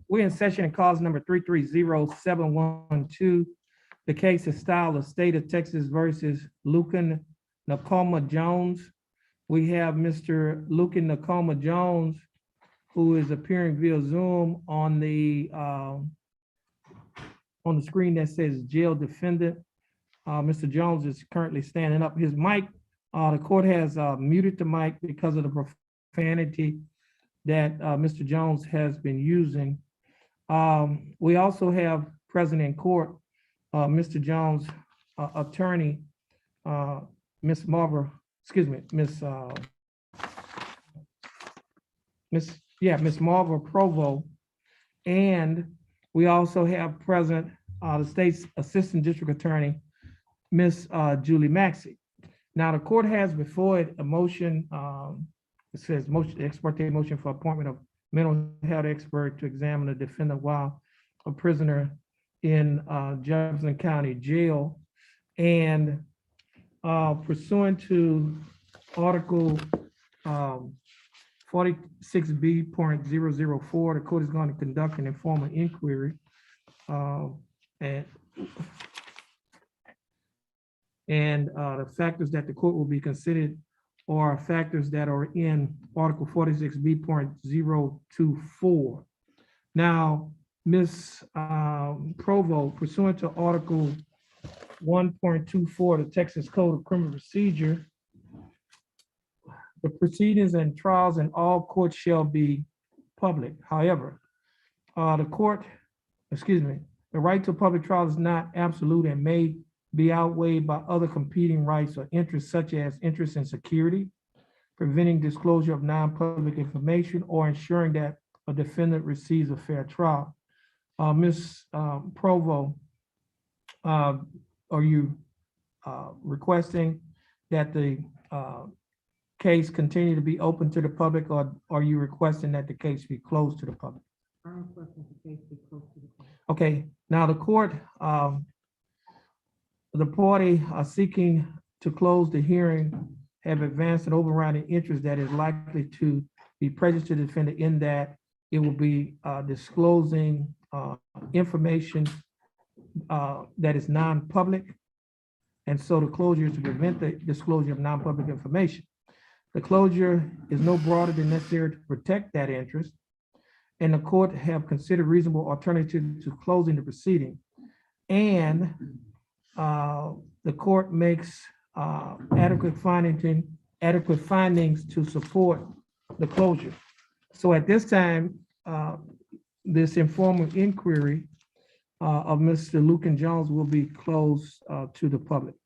We're in session in cause number 330712. The case is styled of State of Texas versus Lucan Nakoma Jones. We have Mr. Lucan Nakoma Jones, who is appearing via Zoom on the screen that says jail defendant. Mr. Jones is currently standing up. His mic, the court has muted the mic because of the profanity that Mr. Jones has been using. We also have present in court, Mr. Jones' attorney, Miss Marva, Miss Marva Provo. And we also have present the state's assistant district attorney, Miss Julie Maxey. Now the court has before it a motion, it says motion, ex parte motion for appointment of mental health expert to examine the defendant while a prisoner in Jefferson County Jail. And pursuant to Article 46B.004, the court is going to conduct an informal inquiry. And the factors that the court will be considered are factors that are in Article 46B.024. Now, Ms. Provo, pursuant to Article 1.24 of the Texas Code of Criminal Procedure, the proceedings and trials in all courts shall be public. However, the right to public trial is not absolute and may be outweighed by other competing rights or interests, such as interest in security, preventing disclosure of non-public information, or ensuring that a defendant receives a fair trial. Ms. Provo, are you requesting that the case continue to be open to the public, or are you requesting that the case be closed to the public? I'm requesting the case be closed to the public. Okay, now the court, the party seeking to close the hearing have advanced an overriding interest that is likely to be prejudiced to the defendant in that it will be disclosing information that is non-public. And so the closure is to prevent the disclosure of non-public information. The closure is no broader than necessary to protect that interest. And the court have considered reasonable alternatives to closing the proceeding. And the court makes adequate findings to support the closure. So at this time, this informal inquiry of Mr. Lucan Jones will be closed to the public.